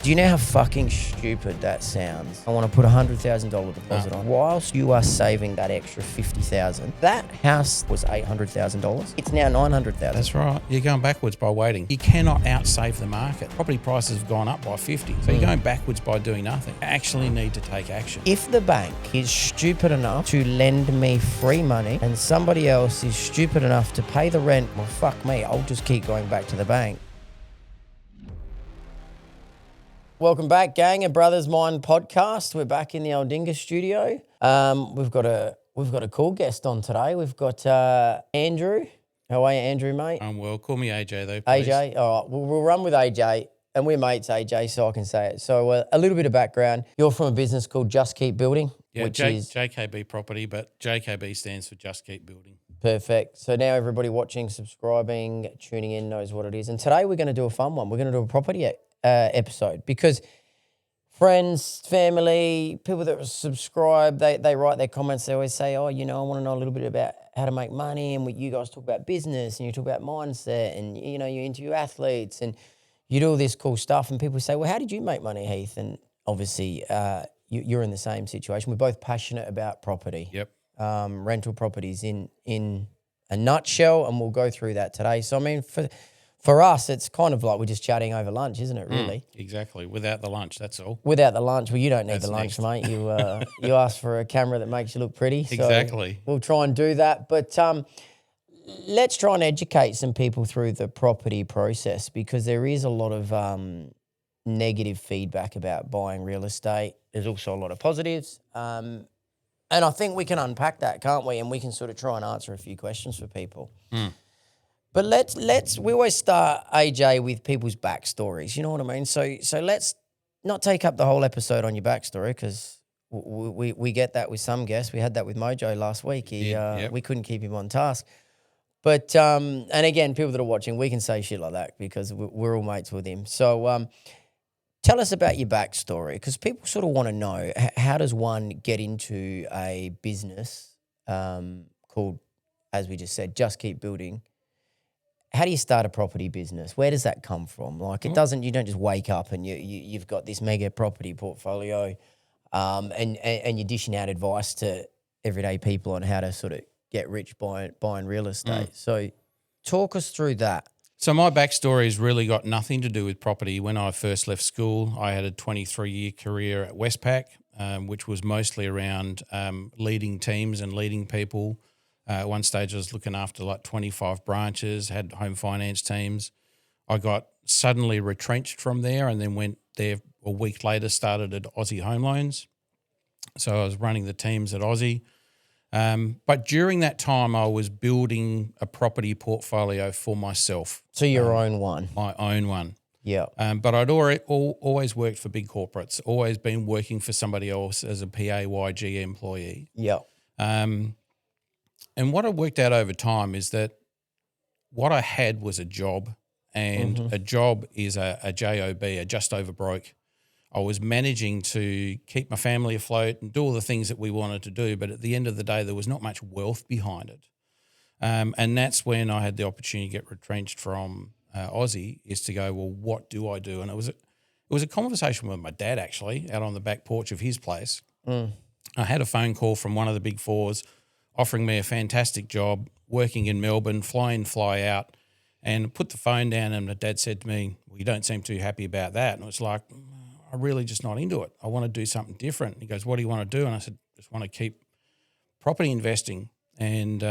Do you know how fucking stupid that sounds? I want to put $100,000 deposit on. Whilst you are saving that extra $50,000, that house was $800,000. It's now $900,000. That's right. You're going backwards by waiting. You cannot outsave the market. Property prices have gone up by 50. So you're going backwards by doing nothing. You actually need to take action. If the bank is stupid enough to lend me free money and somebody else is stupid enough to pay the rent, well, fuck me, I'll just keep going back to the bank. Welcome back, gang, a Brothers Mind podcast. We're back in the Aldinga studio. We've got a cool guest on today. We've got Andrew. How are you, Andrew, mate? I'm well. Call me AJ though, please. AJ. All right, we'll run with AJ, and we're mates, AJ, so I can say it. So a little bit of background. You're from a business called Just Keep Building, which is JKB Property, but JKB stands for Just Keep Building. Perfect. So now everybody watching, subscribing, tuning in knows what it is. And today we're going to do a fun one. We're going to do a property episode because friends, family, people that subscribe, they write their comments. They always say, oh, I want to know a little bit about how to make money. And you guys talk about business and you talk about mindset and, you interview athletes and you do all this cool stuff. And people say, well, how did you make money, Heath? And obviously you're in the same situation. We're both passionate about property. Yep. Rental properties in a nutshell, and we'll go through that today. So, I mean, for us, it's kind of like we're just chatting over lunch, isn't it, really? Exactly. Without the lunch, that's all. Without the lunch. Well, you don't need That's the lunch, next. mate. You asked for a camera that makes you look pretty. So Exactly. we'll try and do that. But let's try and educate some people through the property process because there is a lot of negative feedback about buying real estate. There's also a lot of positives. And I think we can unpack that, can't we? And we can sort of try and answer a few questions for people. But we always start, AJ, with people's backstories. You know what I mean? So let's not take up the whole episode on your backstory because we get that with some guests. We had that with Mojo last week. We couldn't keep him on task. But, and again, people that are watching, we can say shit like that because we're all mates with him. So tell us about your backstory because people sort of want to know, how does one get into a business called, as we just said, Just Keep Building? How do you start a property business? Where does that come from? Like you don't just wake up and you've got this mega property portfolio and you're dishing out advice to everyday people on how to sort of get rich buying real estate. So talk us through that. So my backstory has really got nothing to do with property. When I first left school, I had a 23-year career at Westpac, which was mostly around leading teams and leading people. At one stage, I was looking after like 25 branches, had home finance teams. I got suddenly retrenched from there and then went there a week later, started at Aussie Home Loans. So I was running the teams at Aussie. But during that time, I was building a property portfolio for myself. So your own one? My own one. Yeah. But I'd always worked for big corporates, always been working for somebody else as a PAYG employee. Yeah. And what I worked out over time is that what I had was a job, and a job is a JOB, a just over broke. I was managing to keep my family afloat and do all the things that we wanted to do, but at the end of the day, there was not much wealth behind it. And that's when I had the opportunity to get retrenched from Aussie, is to go, well, what do I do? And it was a conversation with my dad, actually, out on the back porch of his place. I had a phone call from one of the big fours offering me a fantastic job, working in Melbourne, fly in, fly out, and put the phone down, and my dad said to me, well, you don't seem too happy about that. And it was like, I'm really just not into it. I want to do something different. And he goes, what do you want to do? And I said, just want to keep property investing. And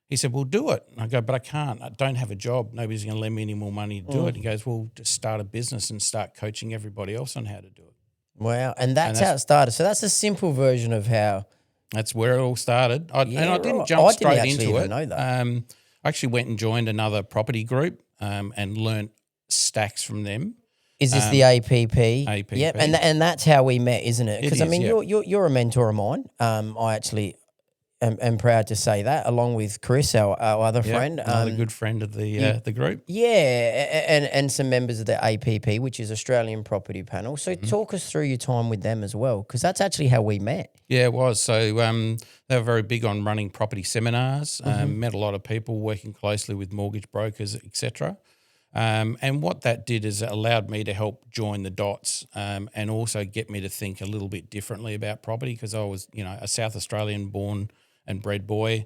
he said, well, do it. And I go, but I can't. I don't have a job. Nobody's going to lend me any more money to do it. He goes, well, just start a business and start coaching everybody else on how to do it. Wow. And that's how it started. So that's a simple version of how... That's where it all started. I didn't jump straight into it. Know that. I actually went and joined another property group and learnt stacks from them. Is this the APP? APP. Yep, and that's how we met, isn't it? Because, I mean, yep. you're a mentor of mine. I actually am proud to say that, along with Chris, our other friend. Another good friend of the group. Yeah, and some members of the APP, which is Australian Property Panel. So talk us through your time with them as well, because that's actually how we met. Yeah, it was. So they were very big on running property seminars, met a lot of people, working closely with mortgage brokers, etc. And what that did is it allowed me to help join the dots and also get me to think a little bit differently about property, because I was, a South Australian born and bred boy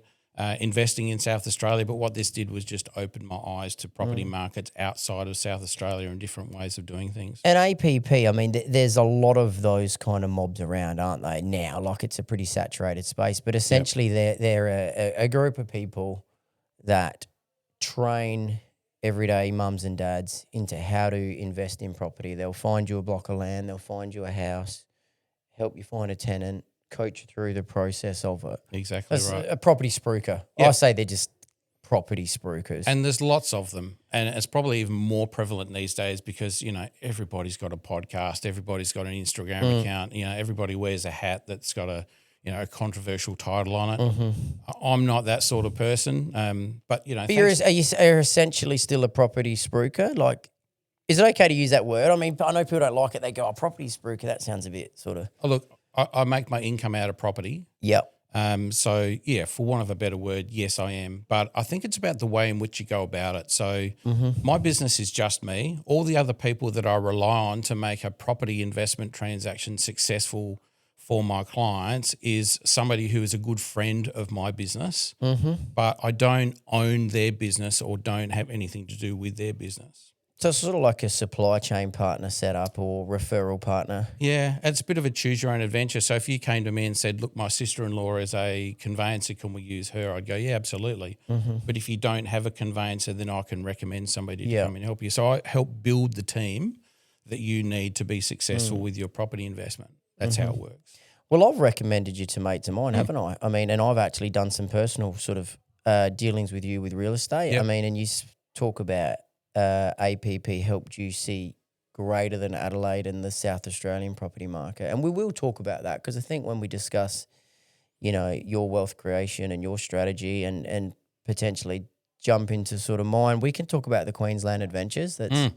investing in South Australia. But what this did was just open my eyes to property markets outside of South Australia and different ways of doing things. And APP, I mean, there's a lot of those kind of mobs around, aren't they, now? Like, it's a pretty saturated space. But essentially they're a group of people that train everyday mums and dads into how to invest in property. They'll find you a block of land, they'll find you a house, help you find a tenant, coach you through the process of it. Exactly right. A property spruiker. Yep. I say they're just property spruikers. And there's lots of them. And it's probably even more prevalent these days because, everybody's got a podcast, everybody's got an Instagram account, everybody wears a hat that's got a controversial title on it. I'm not that sort of person, but But you're essentially still a property spruiker. Like, is it okay to use that word? I mean, I know people don't like it. They go, property spruiker. That sounds a bit sort of. Oh, look, I make my income out of property. Yep. So yeah, for want of a better word, yes, I am. But I think it's about the way in which you go about it. So my business is just me. All the other people that I rely on to make a property investment transaction successful for my clients is somebody who is a good friend of my business, but I don't own their business or don't have anything to do with their business. So it's sort of like a supply chain partner setup or referral partner. Yeah, it's a bit of a choose your own adventure. So if you came to me and said, look, my sister-in-law is a conveyancer, can we use her? I'd go, yeah, absolutely. But if you don't have a conveyancer, then I can recommend somebody to come and help you. So I help build the team that you need to be successful with your property investment. That's how it works. Well, I've recommended you to mates of mine, haven't I? I mean, and I've actually done some personal sort of dealings with you with real estate. Yep. I mean, and you talk about APP helped you see greater than Adelaide and the South Australian property market. And we will talk about that because I think when we discuss, your wealth creation and your strategy and potentially jump into sort of mine, we can talk about the Queensland adventures. That's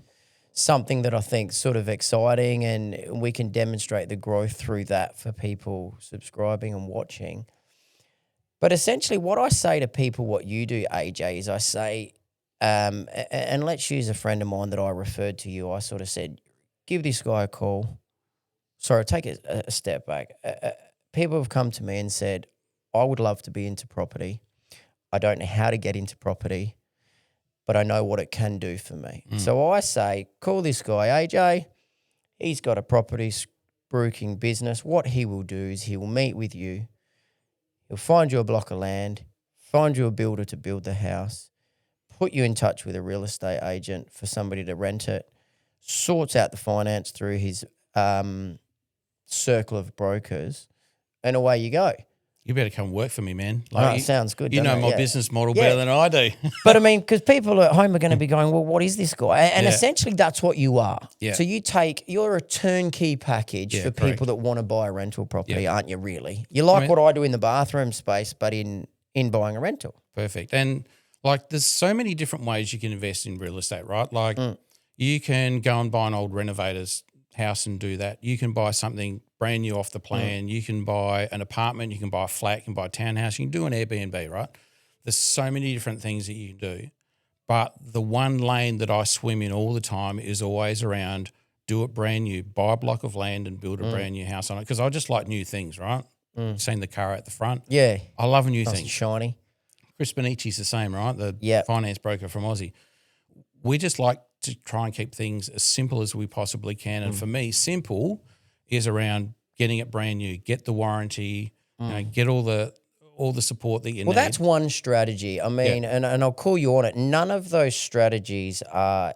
something that I think sort of exciting, and we can demonstrate the growth through that for people subscribing and watching. But essentially what I say to people, what you do, AJ, is I say, and let's use a friend of mine that I referred to you. I sort of said, give this guy a call. Sorry, take a step back. People have come to me and said, I would love to be into property. I don't know how to get into property, but I know what it can do for me. So I say, call this guy, AJ. He's got a property spruiking business. What he will do is he will meet with you. He'll find you a block of land, find you a builder to build the house, put you in touch with a real estate agent for somebody to rent it, sorts out the finance through his circle of brokers, and away you go. You better come work for me, man. Sounds good. You know my business model better than I do. But I mean, because people at home are going to be going, well, what is this guy? And essentially that's what you are. Yeah. So you're a turnkey package for people that want to buy a rental property, aren't you really? You like what I do in the bathroom space, but in buying a rental. Perfect. And there's so many different ways you can invest in real estate, right? Like you can go and buy an old renovator's house and do that. You can buy something brand new off the plan. You can buy an apartment. You can buy a flat. You can buy a townhouse. You can do an Airbnb, right? There's so many different things that you can do. But the one lane that I swim in all the time is always around do it brand new. Buy a block of land and build a brand new house on it because I just like new things, right? Seen the car at the front. Yeah. I love a new nice thing. And shiny. Chris Bonici's the same, right? The finance broker from Aussie. We just like to try and keep things as simple as we possibly can. And for me, simple is around getting it brand new, get the warranty, get all the support that you need. Well, that's one strategy. I mean, and I'll call you on it. None of those strategies are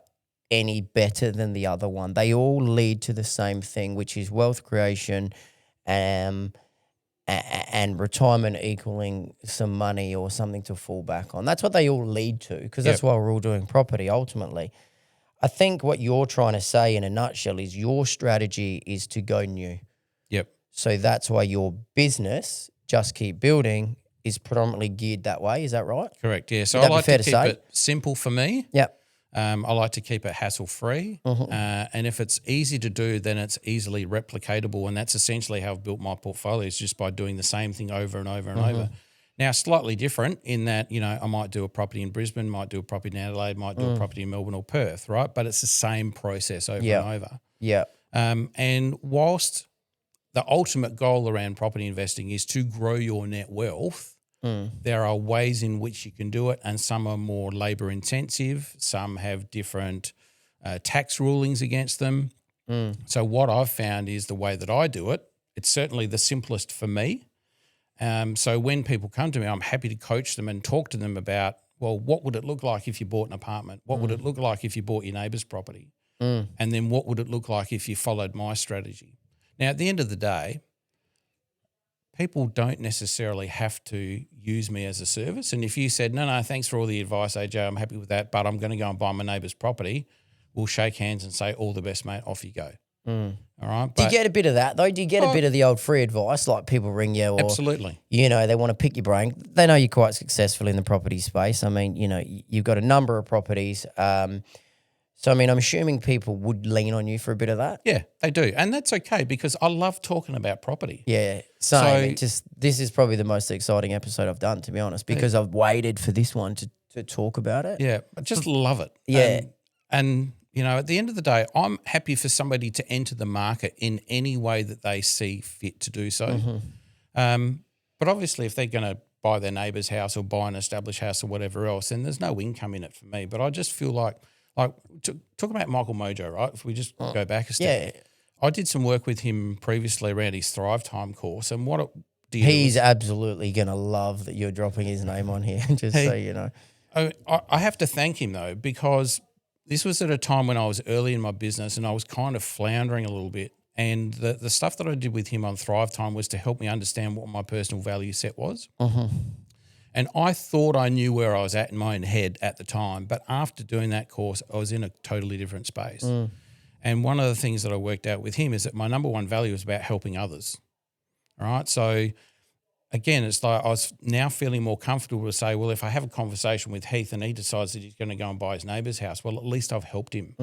any better than the other one. They all lead to the same thing, which is wealth creation and retirement equaling some money or something to fall back on. That's what they all lead to because that's why we're all doing property ultimately. I think what you're trying to say in a nutshell is your strategy is to go new. Yep. So that's why your business, Just Keep Building, is predominantly geared that way. Is that right? Correct, yeah. So I like to keep it simple for me. Yep. I like to keep it hassle-free. And if it's easy to do, then it's easily replicatable. And that's essentially how I've built my portfolio is just by doing the same thing over and over and over. Now, slightly different in that, I might do a property in Brisbane, might do a property in Adelaide, might do a property in Melbourne or Perth, right? But it's the same process over and over. Yeah. And whilst the ultimate goal around property investing is to grow your net wealth, there are ways in which you can do it, and some are more labour intensive, some have different tax rulings against them. So what I've found is the way that I do it, it's certainly the simplest for me. So when people come to me, I'm happy to coach them and talk to them about, well, what would it look like if you bought an apartment? What would it look like if you bought your neighbour's property? And then what would it look like if you followed my strategy? Now, at the end of the day, people don't necessarily have to use me as a service. And if you said, no, thanks for all the advice, AJ, I'm happy with that, but I'm going to go and buy my neighbour's property, we'll shake hands and say, all the best, mate, off you go. All right. Do you get a bit of that though? Do you get a bit of the old free advice, like people ring you or absolutely, they want to pick your brain? They know you're quite successful in the property space. I mean, you've got a number of properties. So, I mean, I'm assuming people would lean on you for a bit of that. Yeah, they do. And that's okay because I love talking about property. Yeah, same. This is probably the most exciting episode I've done, to be honest, because I've waited for this one to talk about it. Yeah, I just love it. Yeah. And at the end of the day, I'm happy for somebody to enter the market in any way that they see fit to do so. But obviously, if they're going to buy their neighbour's house or buy an established house or whatever else, then there's no income in it for me. But I just feel like talk about Michael Mojo, right? If we just go back a step. Yeah. I did some work with him previously around his Thrive Time course, and he's absolutely going to love that you're dropping his name on here, just so you know. I have to thank him, though, because this was at a time when I was early in my business and I was kind of floundering a little bit. And the stuff that I did with him on Thrive Time was to help me understand what my personal value set was. And I thought I knew where I was at in my own head at the time. But after doing that course, I was in a totally different space. And one of the things that I worked out with him is that my number one value is about helping others. All right. So again, it's like I was now feeling more comfortable to say, well, if I have a conversation with Heath and he decides that he's going to go and buy his neighbour's house, well, at least I've helped him.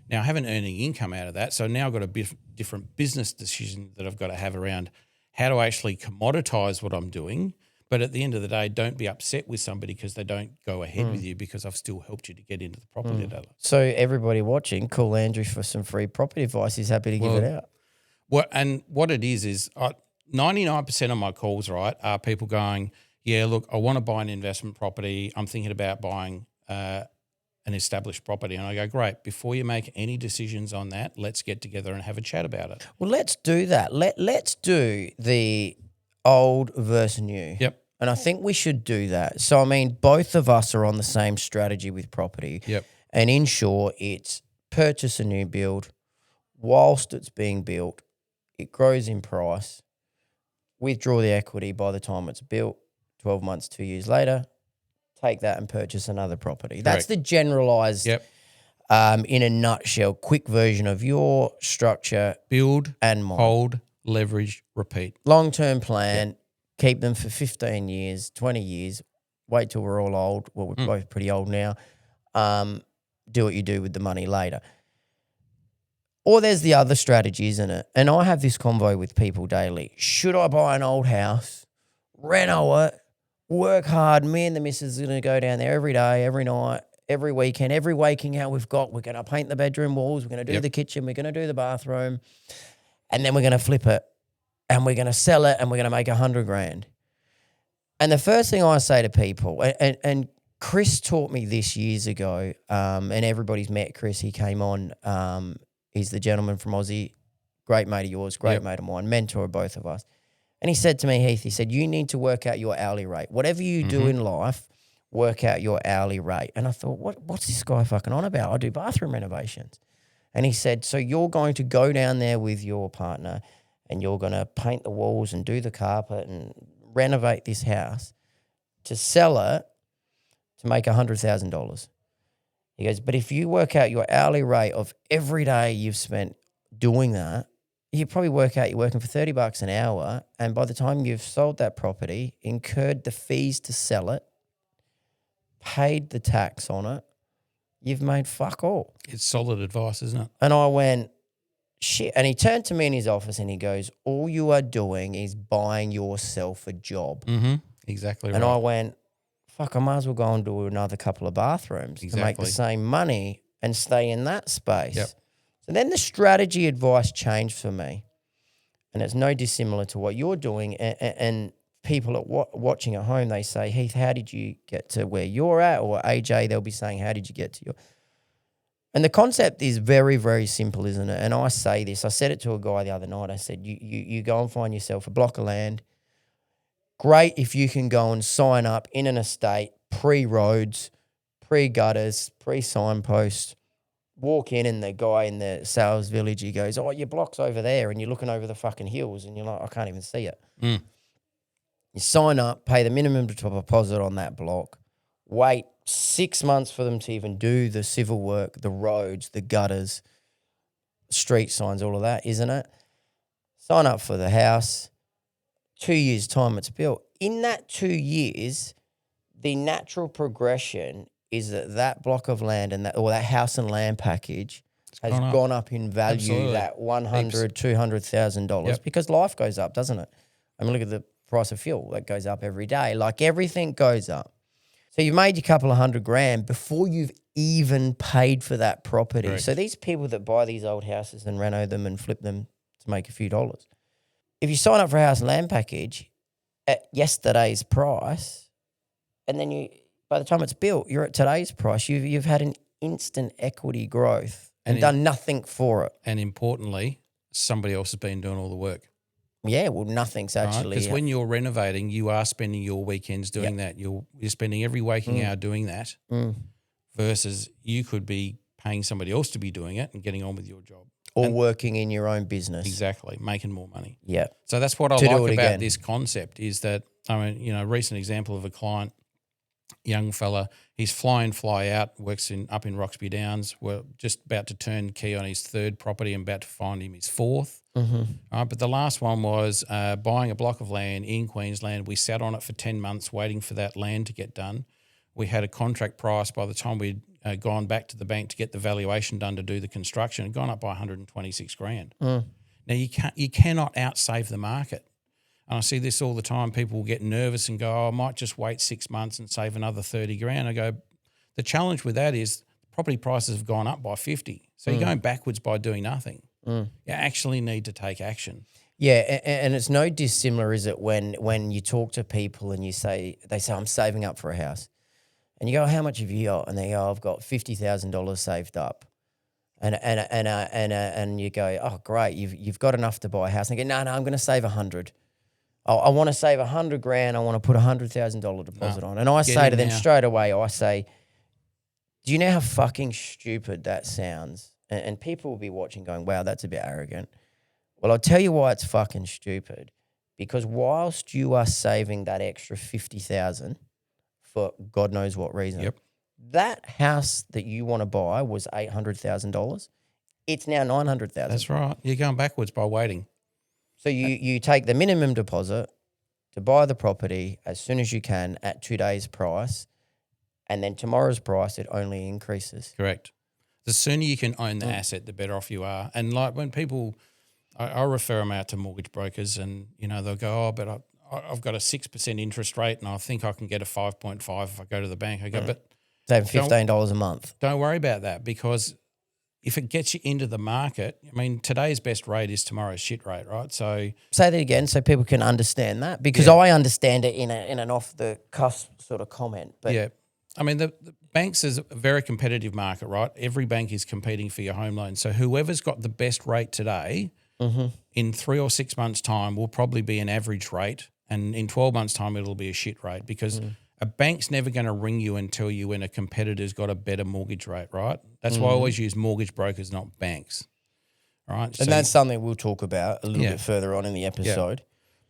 Now, I haven't earned any income out of that. So now I've got a different business decision that I've got to have around how to actually commoditize what I'm doing. But at the end of the day, don't be upset with somebody because they don't go ahead with you because I've still helped you to get into the property ladder. So everybody watching, call Andrew for some free property advice. He's happy to give it out. What it is 99% of my calls, right, are people going, yeah, look, I want to buy an investment property. I'm thinking about buying an established property. And I go, great, before you make any decisions on that, let's get together and have a chat about it. Well, let's do that. Let's do the old versus new. Yep. And I think we should do that. So, I mean, both of us are on the same strategy with property. Yep. And in short, it's purchase a new build. Whilst it's being built, it grows in price. Withdraw the equity by the time it's built, 12 months, 2 years later, take that and purchase another property. That's the generalised, in a nutshell, quick version of your structure. Build, and mine. Hold, leverage, repeat. Long-term plan, keep them for 15 years, 20 years, wait till we're all old. Well, we're both pretty old now. Do what you do with the money later. Or there's the other strategy, isn't it? And I have this convo with people daily. Should I buy an old house, reno it, work hard? Me and the missus are going to go down there every day, every night, every weekend, every waking hour we've got. We're going to paint the bedroom walls. We're going to do the kitchen. We're going to do the bathroom. And then we're going to flip it and we're going to sell it and we're going to make $100,000. And the first thing I say to people, and Chris taught me this years ago, and everybody's met Chris. He came on. He's the gentleman from Aussie, great mate of yours, great mate of mine, mentor of both of us. And he said to me, Heath, he said, you need to work out your hourly rate. Whatever you do in life, work out your hourly rate. And I thought, what's this guy fucking on about? I do bathroom renovations. And he said, so you're going to go down there with your partner and you're going to paint the walls and do the carpet and renovate this house to sell it to make $100,000. He goes, but if you work out your hourly rate of every day you've spent doing that, you probably work out you're working for $30 an hour, and by the time you've sold that property, incurred the fees to sell it, paid the tax on it, you've made fuck all. It's solid advice, isn't it? And I went, shit. And he turned to me in his office and he goes, all you are doing is buying yourself a job. Exactly And right. I went, fuck, I might as well go and do another couple of bathrooms to make the Exactly. same money and stay in that space. Yep. So then the strategy advice changed for me. And it's no dissimilar to what you're doing. And people watching at home, they say, Heath, how did you get to where you're at? Or AJ, they'll be saying, how did you get to your... And the concept is very, very simple, isn't it? And I say this, I said it to a guy the other night. I said, you go and find yourself a block of land. Great if you can go and sign up in an estate, pre-roads, pre-gutters, pre-signpost. Walk in and the guy in the sales village, he goes, oh, your block's over there, and you're looking over the fucking hills and you're like, I can't even see it. Mm. You sign up, pay the minimum deposit on that block, wait 6 months for them to even do the civil work, the roads, the gutters, street signs, all of that, isn't it? Sign up for the house. 2 years' time it's built. In that 2 years, the natural progression is that block of land and that house and land package has gone up in value. Absolutely. That $100,000, $200,000 Yep. because life goes up, doesn't it? I mean, look at the price of fuel that goes up every day. Like everything goes up. So you've made your couple of $100,000 before you've even paid for that property. Correct. So these people that buy these old houses and reno them and flip them to make a few dollars, if you sign up for a house and land package at yesterday's price, and then by the time it's built, you're at today's price, you've had an instant equity growth and done nothing for it. And importantly, somebody else has been doing all the work. Yeah, well, nothing's actually... Because when you're renovating, you are spending your weekends doing that. You're spending every waking hour doing that versus you could be paying somebody else to be doing it and getting on with your job. Or working in your own business. Exactly, making more money. Yeah. So that's what I To do like it about again. this concept is that, I mean, a recent example of a client, young fella, he's fly out, works up in Roxby Downs. We're just about to turn key on his third property and about to find him his fourth. But the last one was buying a block of land in Queensland. We sat on it for 10 months waiting for that land to get done. We had a contract price by the time we'd gone back to the bank to get the valuation done to do the construction. It had gone up by 126 grand. Now you cannot outsave the market. And I see this all the time. People get nervous and go, oh, I might just wait 6 months and save another 30 grand. I go, the challenge with that is property prices have gone up by 50. So you're going backwards by doing nothing. You actually need to take action. Yeah, and it's no dissimilar, is it, when you talk to people and they say, I'm saving up for a house. And you go, how much have you got? And they go, I've got $50,000 saved up. And you go, oh, great, you've got enough to buy a house. And they go, no, I'm going to save 100. I want to save 100 grand. I want to put $100,000 deposit on. And I say to them straight away, do you know how fucking stupid that sounds? And people will be watching going, wow, that's a bit arrogant. Well, I'll tell you why it's fucking stupid. Because whilst you are saving that extra 50,000 for God knows what reason, that house that you want to buy was $800,000. It's now $900,000. That's right. You're going backwards by waiting. So you take the minimum deposit to buy the property as soon as you can at 2 days' price, and then tomorrow's price, it only increases. Correct. The sooner you can own the asset, the better off you are. And like when people, I refer them out to mortgage brokers and, they'll go, oh, but I've got a 6% interest rate and I think I can get a 5.5 if I go to the bank. I go, but Save $15 a month. Don't worry about that because if it gets you into the market, I mean, today's best rate is tomorrow's shit rate, right? So say that again so people can understand that because I understand it in an off-the-cuff sort of comment. But yeah. I mean, the banks is a very competitive market, right? Every bank is competing for your home loan. So whoever's got the best rate today, in 3 or 6 months' time will probably be an average rate, and in 12 months' time it'll be a shit rate because a bank's never going to ring you and tell you when a competitor's got a better mortgage rate, right? That's why I always use mortgage brokers, not banks, right? And that's something we'll talk about a little bit further on in the episode.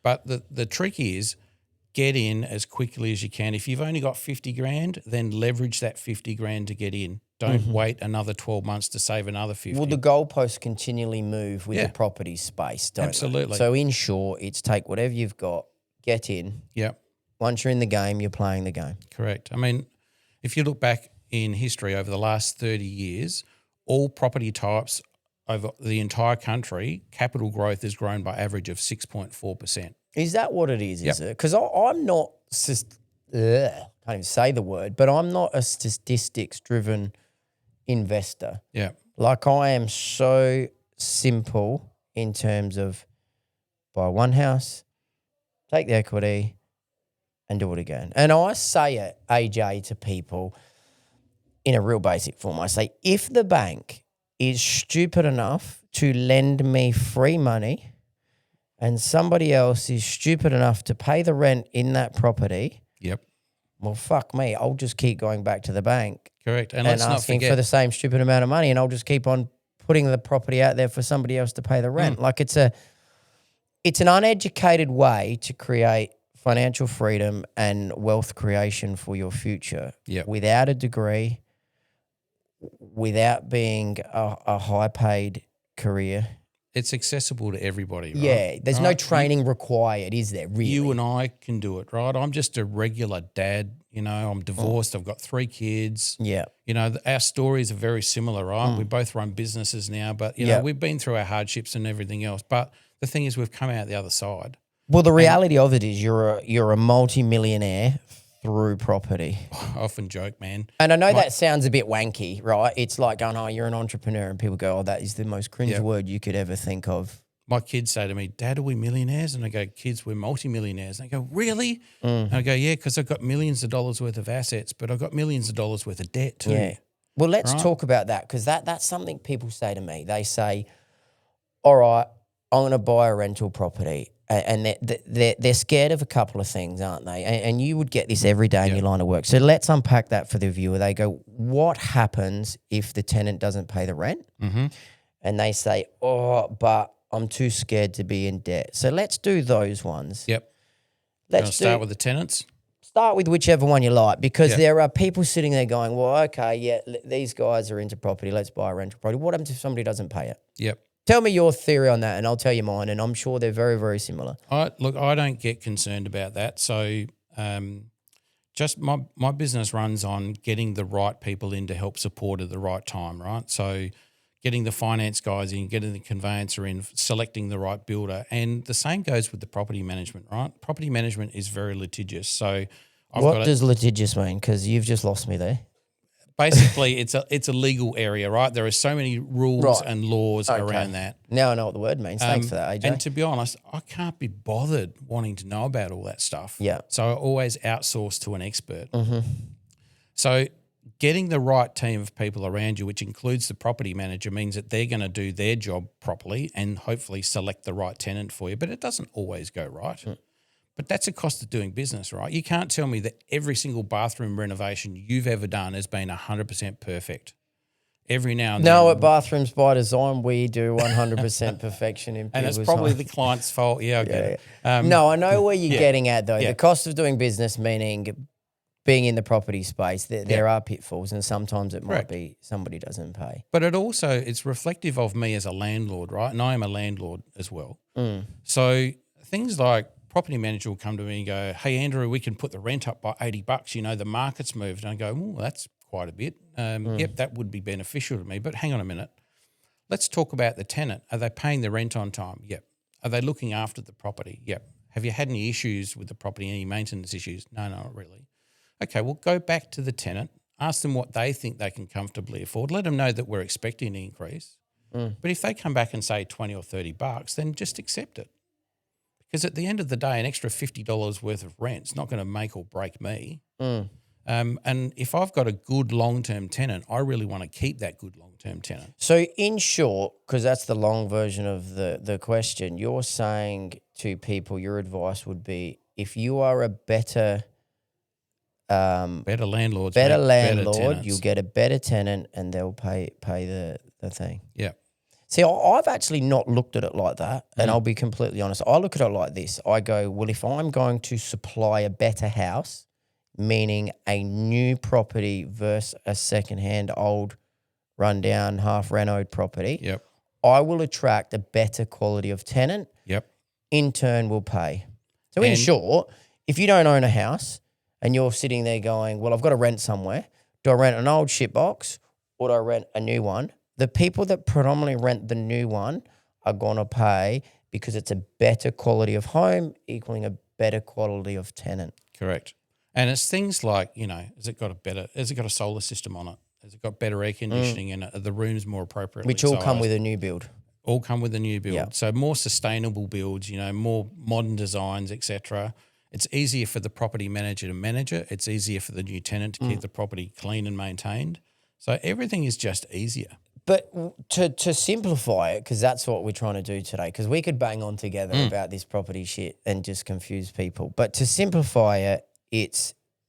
But the trick is get in as quickly as you can. If you've only got 50 grand, then leverage that 50 grand to get in. Don't wait another 12 months to save another 50. Well, the goalposts continually move with the property space, don't Absolutely. they? So in short, it's take whatever you've got, get in. Yep. Once you're in the game, you're playing the game. Correct. I mean, if you look back in history over the last 30 years, all property types over the entire country, capital growth has grown by average of 6.4%. Is that what it is? Is it? Because I'm not can't even say the word, but I'm not a statistics-driven investor. Yeah. Like I am so simple in terms of buy one house, take the equity, and do it again. And I say it, AJ, to people in a real basic form. I say, if the bank is stupid enough to lend me free money and somebody else is stupid enough to pay the rent in that property, Yep. well, fuck me. I'll just keep going back to the bank Correct. And and let's not asking forget, for the same stupid amount of money, and I'll just keep on putting the property out there for somebody else to pay the rent. Like it's an uneducated way to create financial freedom and wealth creation for your future without a degree, without being a high-paid career. it's accessible to everybody, right? Yeah, there's no training required, is there, really? You and I can do it, right? I'm just a regular dad, I'm divorced, I've got 3 kids. Yeah. Our stories are very similar, right? We both run businesses now, but, you know, we've been through our hardships and everything else. But the thing is we've come out the other side. Well, the reality of it is you're a multi-millionaire through property. I often joke, man. And I know that sounds a bit wanky, right? It's like going, oh, you're an entrepreneur, and people go, oh, that is the most cringe word you could ever think of. My kids say to me, Dad, are we millionaires? And I go, kids, we're multi-millionaires. And they go, really? And I go, yeah, because I've got millions of dollars worth of assets, but I've got millions of dollars worth of debt too. Yeah. Well, let's talk about that, because that's something people say to me. They say, all right, I'm going to buy a rental property. And they're scared of a couple of things, aren't they? And you would get this every day in your line of work. So let's unpack that for the viewer. They go, what happens if the tenant doesn't pay the rent? Mm-hmm. And they say, oh, but I'm too scared to be in debt. So let's do those ones. Yep. Let's start with the tenants. Start with whichever one you like, because there are people sitting there going, well, okay, these guys are into property. Let's buy a rental property. What happens if somebody doesn't pay it? Yep. Tell me your theory on that, and I'll tell you mine, and I'm sure they're very, very similar. I don't get concerned about that. So just my business runs on getting the right people in to help support at the right time, right? So getting the finance guys in, getting the conveyancer in, selecting the right builder. And the same goes with the property management, right? Property management is very litigious. So what does litigious mean? Because you've just lost me there. Basically, it's a legal area, right? There are so many rules and laws around that. Now I know what the word means. Thanks for that, AJ. And to be honest, I can't be bothered wanting to know about all that stuff. Yeah. So I always outsource to an expert. Mm-hmm. So getting the right team of people around you, which includes the property manager, means that they're going to do their job properly and hopefully select the right tenant for you. But it doesn't always go right. But that's a cost of doing business, right? You can't tell me that every single bathroom renovation you've ever done has been 100% perfect. Every now and then. No, at Bathrooms by Design, we do 100% perfection in and people's it's probably homes. the client's fault. Yeah, I get it. No, I know where you're getting at, though. The cost of doing business, meaning being in the property space, there are pitfalls, and sometimes it might be somebody doesn't pay. But it's reflective of me as a landlord, right? And I am a landlord as well. So things like property manager will come to me and go, hey, Andrew, we can put the rent up by $80. The market's moved. And I go, well, that's quite a bit. Yep, that would be beneficial to me. But hang on a minute. Let's talk about the tenant. Are they paying the rent on time? Yep. Are they looking after the property? Yep. Have you had any issues with the property, any maintenance issues? No, not really. Okay, well, go back to the tenant, ask them what they think they can comfortably afford. Let them know that we're expecting an increase. But if they come back and say $20 or $30, then just accept it. Because at the end of the day, an extra $50 worth of rent's not going to make or break me. And if I've got a good long-term tenant, I really want to keep that good long-term tenant. So in short, because that's the long version of the question, you're saying to people, your advice would be, if you are a better landlord, you'll get a better tenant, and they'll pay the thing. Yeah. See, I've actually not looked at it like that, and I'll be completely honest. I look at it like this. I go, well, if I'm going to supply a better house, meaning a new property versus a secondhand, old, rundown, half-renoed property, I will attract a better quality of tenant. In turn, will pay. So in short, if you don't own a house and you're sitting there going, well, I've got to rent somewhere, do I rent an old shitbox or do I rent a new one? The people that predominantly rent the new one are going to pay because it's a better quality of home equaling a better quality of tenant. Correct. And it's things like, has it got a solar system on it? Has it got better air conditioning and the room's more appropriately Which all sized? come with a new build. All come with a new build. Yeah. So more sustainable builds, more modern designs, etc. It's easier for the property manager to manage it. It's easier for the new tenant to keep the property clean and maintained. So everything is just easier. But to simplify it, because that's what we're trying to do today, because we could bang on together about this property shit and just confuse people. But to simplify it,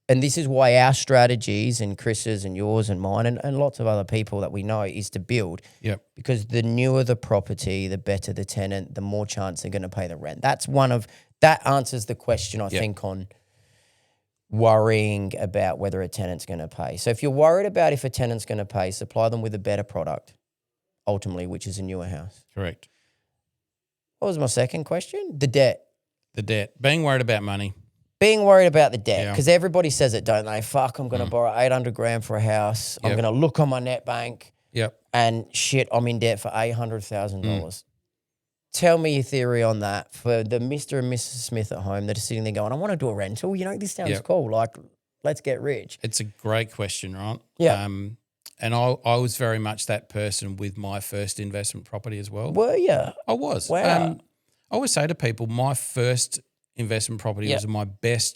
and this is why our strategies and Chris's and yours and mine and lots of other people that we know is to build. Yep. Because the newer the property, the better the tenant, the more chance they're going to pay the rent. That answers the question, I think, on worrying about whether a tenant's going to pay. So if you're worried about if a tenant's going to pay, supply them with a better product, ultimately, which is a newer house. Correct. What was my second question? The debt. The debt. Being worried about money. Being worried about the debt, because everybody says it, don't they? Fuck, I'm going to borrow 800 grand for a house. I'm going to look on my net bank. Yep. And shit, I'm in debt for $800,000. Tell me your theory on that for the Mr. and Mrs. Smith at home that are sitting there going, I want to do a rental. This sounds cool. Like, let's get rich. It's a great question, right? Yeah. And I was very much that person with my first investment property as well. Were you? I was. Wow. I always say to people, my first investment property was my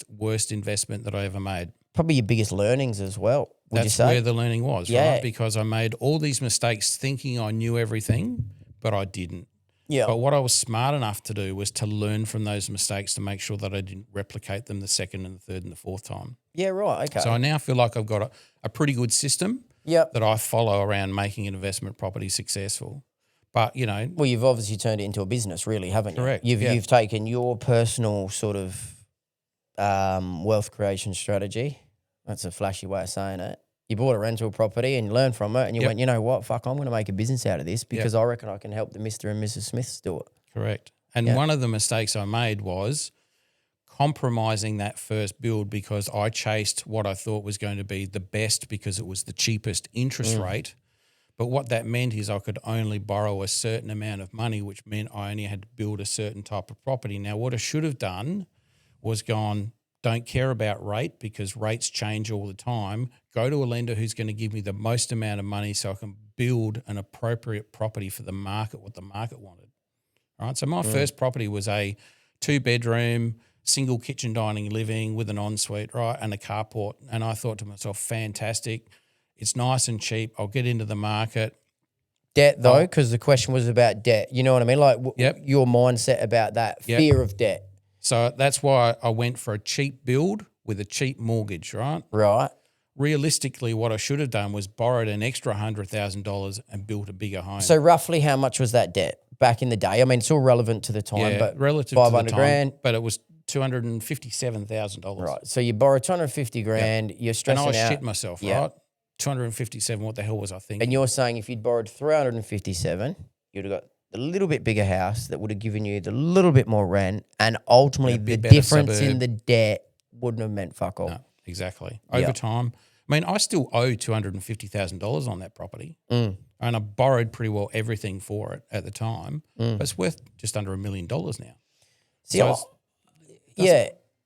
worst investment that I ever made. Probably your biggest learnings as well, would you say? That's where the learning was, Yeah. right? Because I made all these mistakes thinking I knew everything, but I didn't. Yeah. But what I was smart enough to do was to learn from those mistakes to make sure that I didn't replicate them the second and the third and the fourth time. Yeah, right. Okay. So I now feel like I've got a pretty good system that I follow around making an investment property successful. But, Well, you've obviously turned it into a business, really, haven't you? Correct, You've taken your personal sort of wealth creation strategy. That's a flashy way of saying it. You bought a rental property and you learned from it and you went, you know what, fuck, I'm going to make a business out of this because I reckon I can help the Mr. and Mrs. Smiths do it. Correct. And one of the mistakes I made was compromising that first build because I chased what I thought was going to be the best because it was the cheapest interest rate. But what that meant is I could only borrow a certain amount of money, which meant I only had to build a certain type of property. Now, what I should have done was gone, don't care about rate because rates change all the time. Go to a lender who's going to give me the most amount of money so I can build an appropriate property for the market, what the market wanted. All right. So my first property was a 2-bedroom, single kitchen dining living with an ensuite, right, and a carport. And I thought to myself, fantastic. It's nice and cheap. I'll get into the market. Debt, though, because the question was about debt. You know what I mean? Like your mindset about that fear of debt. So that's why I went for a cheap build with a cheap mortgage, right? Right. Realistically, what I should have done was borrowed an extra $100,000 and built a bigger home. So roughly how much was that debt back in the day? I mean, it's all relevant to the time, but relative 500 to the time, grand. but it was $257,000. Right. So you borrow 250 grand, you're stressing out. And I shit myself, right? 257, what the hell was I thinking? And you're saying if you'd borrowed 357, you'd have got a little bit bigger house that would have given you the little bit more rent, and ultimately the difference in the debt wouldn't have meant fuck all. No, exactly. Over time, I mean, I still owe $250,000 on that property, and I borrowed pretty well everything for it at the time, but it's worth just under $1 million now. See,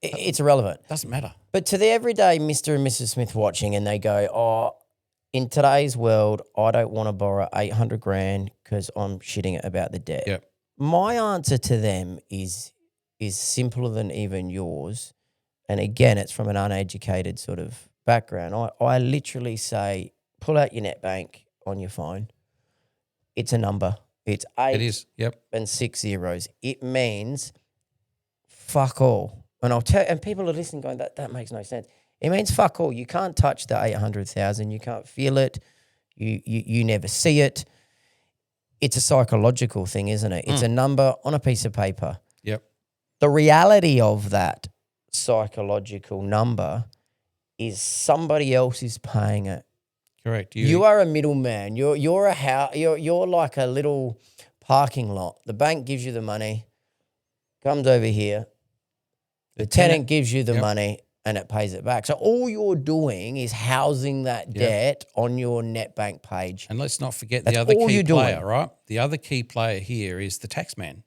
it's irrelevant. Doesn't matter. But to the everyday Mr. and Mrs. Smith watching, and they go, in today's world, I don't want to borrow 800 grand because I'm shitting about the debt. Yep. My answer to them is simpler than even yours. And again, it's from an uneducated sort of background. I literally say, pull out your net bank on your phone. It's a number. It's 8 it is. Yep. and 6 zeros. It means fuck all. And I'll tell, and people are listening going, that makes no sense. It means fuck all. You can't touch the 800,000. You can't feel it. You never see it. It's a psychological thing, isn't it? It's a number on a piece of paper. Yep. The reality of that psychological number is somebody else is paying it. Correct. You are a middleman. You're a house. You're like a little parking lot. The bank gives you the money, comes over here. The tenant gives you the money and it pays it back. So all you're doing is housing that debt on your net bank page. And let's not forget That's the other all key you're player, doing. right? The other key player here is the taxman.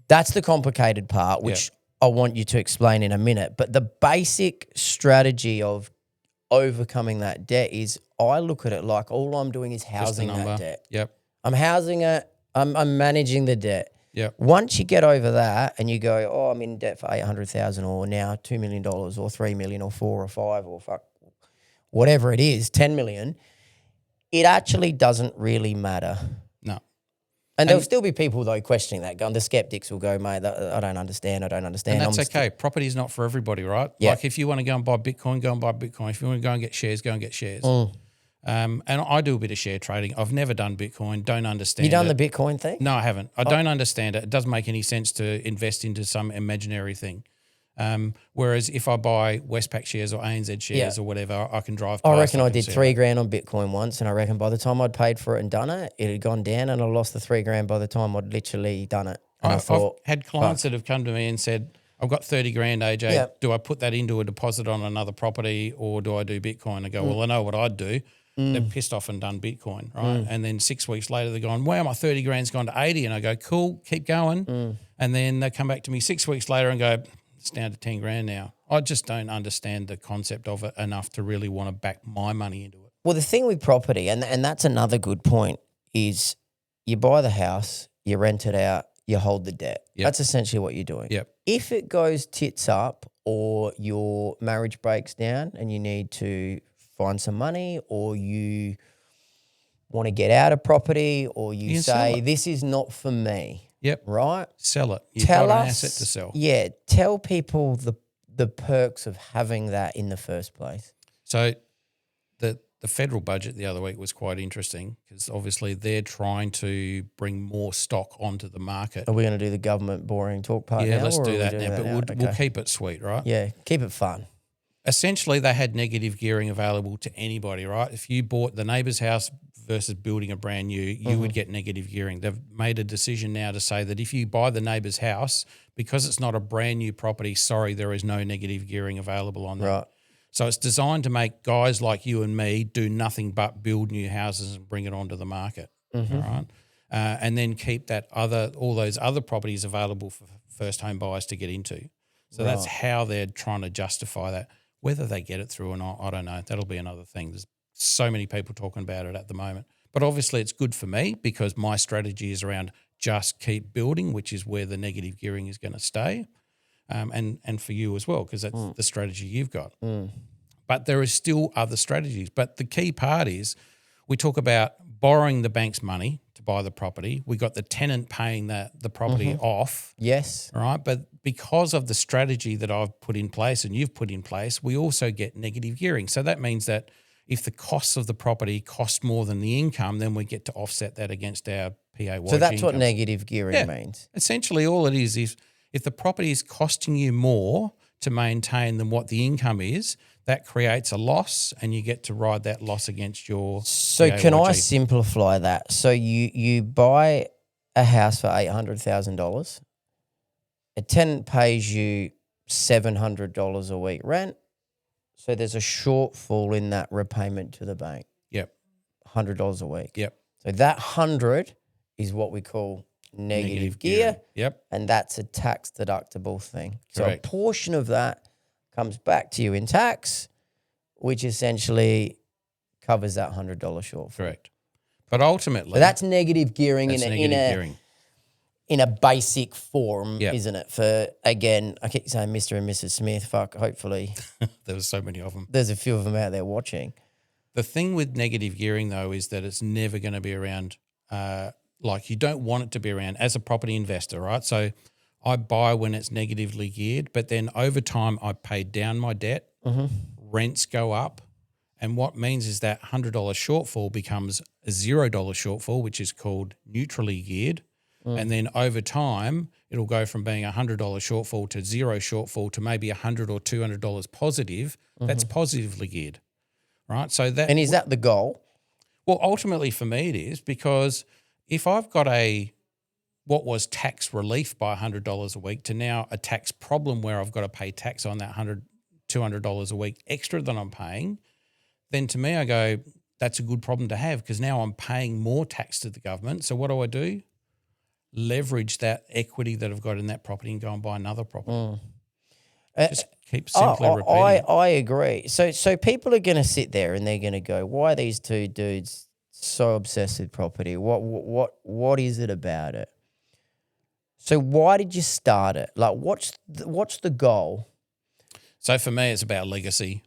That's the complicated part, which I want you to explain in a minute. But the basic strategy of overcoming that debt is I look at it like all I'm doing is Just a housing number. that debt. Yep. I'm housing it. I'm managing the debt. Yep. Once you get over that and you go, oh, I'm in debt for 800,000 or now $2 million or 3 million or 4 or 5 or whatever it is, 10 million, it actually doesn't really matter. No. And there'll still be people, though, questioning that. The skeptics will go, mate, I don't understand. And that's okay. Property is not for everybody, right? Yeah. Like if you want to go and buy Bitcoin, go and buy Bitcoin. If you want to go and get shares, go and get shares. And I do a bit of share trading. I've never done Bitcoin. Don't understand You done it. the Bitcoin thing? No, I haven't. I don't understand it. It doesn't make any sense to invest into some imaginary thing. Whereas if I buy Westpac shares or ANZ shares or whatever, I can drive past. I reckon I did $3,000 on Bitcoin once, and I reckon by the time I'd paid for it and done it, it had gone down, and I lost the $3,000 by the time I'd literally done it. And I thought, I've had clients that have come to me and said, I've got 30 grand, AJ. Yeah. Do I put that into a deposit on another property or do I do Bitcoin? I go, well, I know what I'd do. They're pissed off and done Bitcoin, right? And then 6 weeks later, they're going, wow, my 30 grand's gone to 80. And I go, cool, keep going. And then they come back to me 6 weeks later and go, it's down to 10 grand now. I just don't understand the concept of it enough to really want to back my money into it. well, the thing with property, and that's another good point, is you buy the house, you rent it out, you hold the debt. Yep. That's essentially what you're doing. Yep. If it goes tits up or your marriage breaks down and you need to find some money or you want to get out of property or you can sell say, it. this is not for me, Yep. right? Sell it. You've Tell got an us, asset to sell. Yeah, tell people the perks of having that in the first place. So the federal budget the other week was quite interesting because obviously they're trying to bring more stock onto the market. Are we going to do the government boring talk part now? Yeah, let's or are do we that doing now, but Okay. we'll keep it sweet, right? Yeah, keep it fun. Essentially, they had negative gearing available to anybody, right? If you bought the neighbour's house versus building a brand new, you would get negative gearing. They've made a decision now to say that if you buy the neighbour's house, because it's not a brand new property, sorry, there is no negative gearing available on that. Right. So it's designed to make guys like you and me do nothing but build new houses and bring it onto the market, all right? And then keep all those other properties available for first home buyers to get into. So that's how they're trying to justify that. Whether they get it through or not, I don't know. That'll be another thing. There's so many people talking about it at the moment. But obviously it's good for me because my strategy is around just keep building, which is where the negative gearing is going to stay. And for you as well, because that's the strategy you've got. But there is still other strategies. But the key part is we talk about borrowing the bank's money to buy the property. We got the tenant paying the property off. Yes. All right. But because of the strategy that I've put in place and you've put in place, we also get negative gearing. So that means that if the costs of the property cost more than the income, then we get to offset that against our PAYG. So that's what incomes. negative gearing means. Essentially, all it is if the property is costing you more to maintain than what the income is, that creates a loss and you get to ride that loss against your So PAYG. can I simplify that? So you buy a house for $800,000. A tenant pays you $700 a week rent. So there's a shortfall in that repayment to the bank. Yep. $100 a week. Yep. So that 100 is what we call negative gear. gearing. Yep. And that's a tax deductible thing. Correct. So a portion of that comes back to you in tax, which essentially covers that $100 shortfall. Correct. But ultimately, So that's negative gearing gearing. in a basic form, Yep. isn't it? For, again, I keep saying Mr. and Mrs. Smith. Fuck, hopefully There was so many of them. there's a few of them out there watching. The thing with negative gearing, though, is that it's never going to be around, like you don't want it to be around as a property investor, right? So I buy when it's negatively geared, but then over time I pay down my debt, rents go up, and what means is that $100 shortfall becomes a $0 shortfall, which is called neutrally geared. And then over time, it'll go from being a $100 shortfall to $0 shortfall to maybe $100 or $200 positive. That's positively geared, right? So that And is that the goal? well, ultimately for me it is because if I've got what was tax relief by $100 a week to now a tax problem where I've got to pay tax on that $100, $200 a week extra than I'm paying, then to me I go, that's a good problem to have because now I'm paying more tax to the government. So what do? leverage that equity that I've got in that property and go and buy another property. Just keep I, simply repeating it. I agree. So people are going to sit there and they're going to go, why are these two dudes so obsessed with property? What is it about it? So why did you start it? Like, what's the goal? So for me, it's about legacy.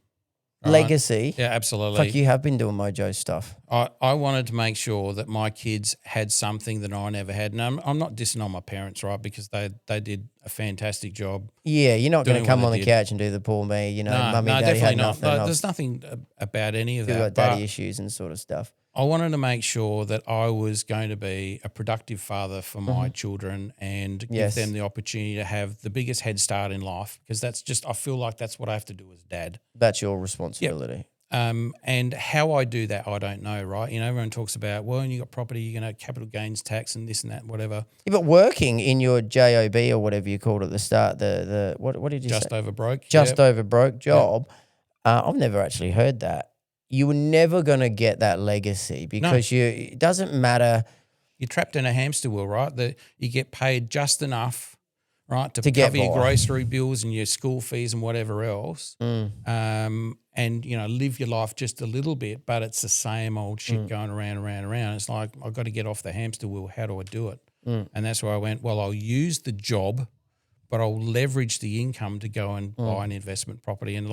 Right? Legacy. Yeah, absolutely. Like you have been doing Mojo stuff. I wanted to make sure that my kids had something that I never had. And I'm not dissing on my parents, right, because they did a fantastic job. Yeah, you're not going to doing come what on they the did. couch and do the poor me, you know, mummy and daddy definitely had not. nothing. There's nothing about any of Still that. got daddy But issues and sort of stuff. I wanted to make sure that I was going to be a productive father for my children and give them the opportunity to have the biggest head start in life, because I feel like that's what I have to do as dad. That's your responsibility. And how I do that, I don't know, right? You know, everyone talks about, well, when you got property, you're going to capital gains tax and this and that, whatever. Yeah, but working in your JOB or whatever you called it at the start, what did you say? Just over broke. Just over broke job. I've never actually heard that. You were never going to get that legacy because it doesn't matter. You're trapped in a hamster wheel, right? You get paid just enough, right, to get cover your by. grocery bills and your school fees and whatever else, and, you know, live your life just a little bit, but it's the same old shit going around and around and around. It's like, I've got to get off the hamster wheel. How do I do it? And that's where I went, well, I'll use the job, but I'll leverage the income to go and buy an investment property. And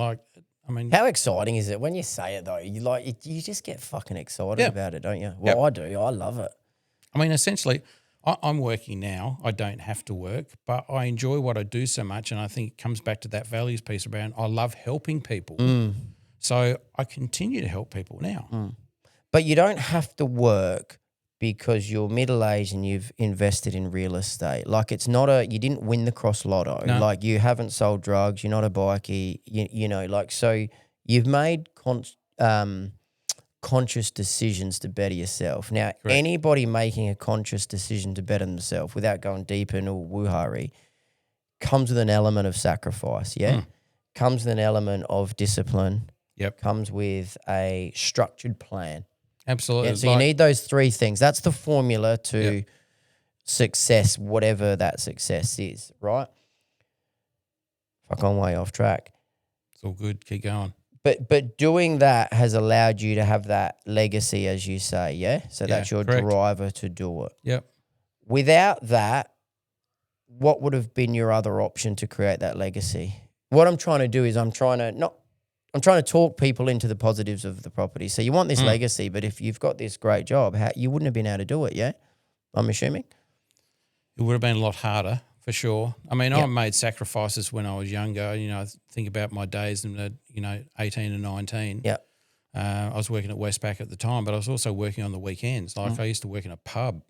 How exciting is it when you say it though? You just get fucking excited about it, don't you? Well, I do. I love it. I mean, essentially, I'm working now. I don't have to work, but I enjoy what I do so much, and I think it comes back to that values piece around I love helping people. So I continue to help people now. But you don't have to work because you're middle-aged and you've invested in real estate. Like it's not you didn't win the cross lotto. No. Like you haven't sold drugs. You're not a bikie. You know, like, so you've made conscious decisions to better yourself. Now, anybody making a conscious decision to better themselves without going deep into woo-hari comes with an element of sacrifice, comes with an element of discipline, comes with a structured plan. Absolutely. Yeah, so you need those three things. That's the formula to success, whatever that success is, right? Fuck, I'm way off track. It's all good. Keep going. But doing that has allowed you to have that legacy, as you say, yeah? So that's your driver to do it. Yep. Without that, what would have been your other option to create that legacy? What I'm trying to do is I'm trying to talk people into the positives of the property. So you want this legacy, but if you've got this great job, you wouldn't have been able to do it, yeah? I'm assuming. It would have been a lot harder, for sure. I mean, I made sacrifices when I was younger. You know, I think about my days in 18 and 19. Yeah. I was working at Westpac at the time, but I was also working on the weekends. Like I used to work in a pub,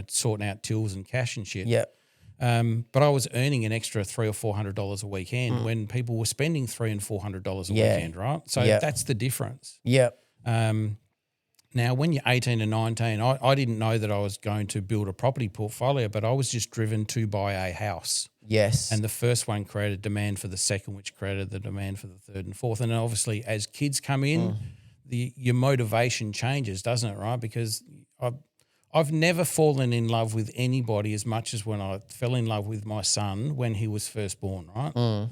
sorting out tills and cash and shit. Yeah. But I was earning an extra $300 or $400 a weekend when people were spending $300 and $400 a weekend, right? So that's the difference. Yeah. Now, when you're 18 and 19, I didn't know that I was going to build a property portfolio, but I was just driven to buy a house. Yes. And the first one created demand for the second, which created the demand for the third and fourth. And then obviously as kids come in, your motivation changes, doesn't it, right? Because I've never fallen in love with anybody as much as when I fell in love with my son when he was first born, right?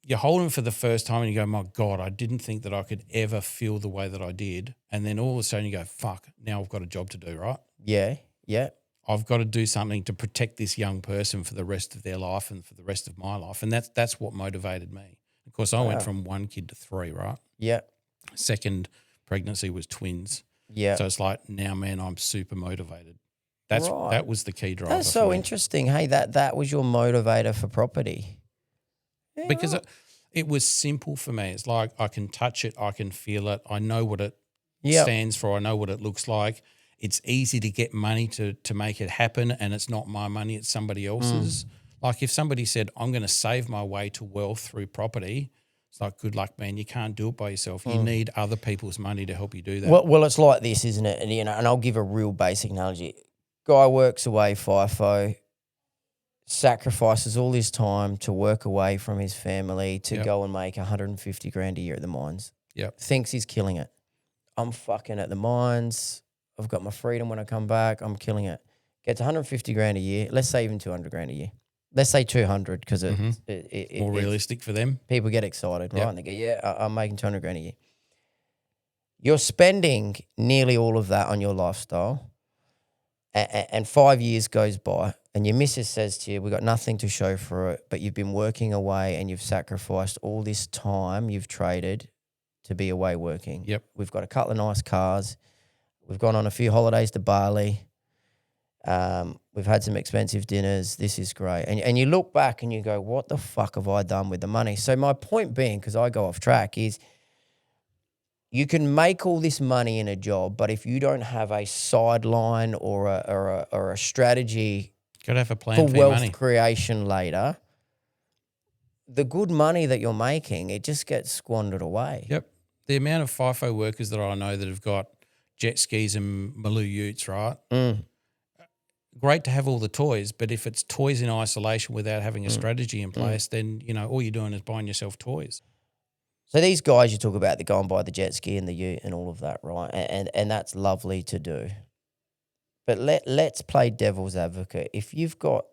You hold him for the first time and you go, my God, I didn't think that I could ever feel the way that I did. And then all of a sudden you go, fuck, now I've got a job to do, right? Yeah, yeah. I've got to do something to protect this young person for the rest of their life and for the rest of my life. And that's what motivated me. Of course, I went from 1 kid to 3, right? Yeah. Second pregnancy was twins. Yeah. So it's like, now, man, I'm super motivated. That was the key driver. That's so interesting. Hey, that was your motivator for property. Yeah, because it was simple for me. It's like I can touch it, I can feel it, I know what it stands for, I know what it looks like. It's easy to get money to make it happen, and it's not my money, it's somebody else's. Like if somebody said, I'm going to save my way to wealth through property, it's like, good luck, man. You can't do it by yourself. You need other people's money to help you do that. Well, it's like this, isn't it? And, and I'll give a real basic analogy. Guy works away, FIFO, sacrifices all his time to work away from his family to go and make 150 grand a year at the mines. Yep. Thinks he's killing it. I'm fucking at the mines. I've got my freedom when I come back. I'm killing it. gets 150 grand a year. Let's say even 200 grand a year. Let's say 200 because More realistic for them. People get excited, right? Yep. And they go, yeah, I'm making 200 grand a year. You're spending nearly all of that on your lifestyle, and 5 years goes by, and your missus says to you, we've got nothing to show for it, but you've been working away and you've sacrificed all this time you've traded to be away working. Yep. We've got a couple of nice cars. We've gone on a few holidays to Bali. We've had some expensive dinners. This is great. And you look back and you go, what the fuck have I done with the money? So my point being, because I go off track, is you can make all this money in a job, but if you don't have a sideline or a strategy Got to have a plan for for your wealth money. creation later, the good money that you're making, it just gets squandered away. Yep. The amount of FIFO workers that I know that have got jet skis and Maloo utes, right? Great to have all the toys, but if it's toys in isolation without having a strategy in place, then, all you're doing is buying yourself toys. So these guys you talk about, they go and buy the jet ski and the ute and all of that, right? And that's lovely to do. But let's play devil's advocate. If you've got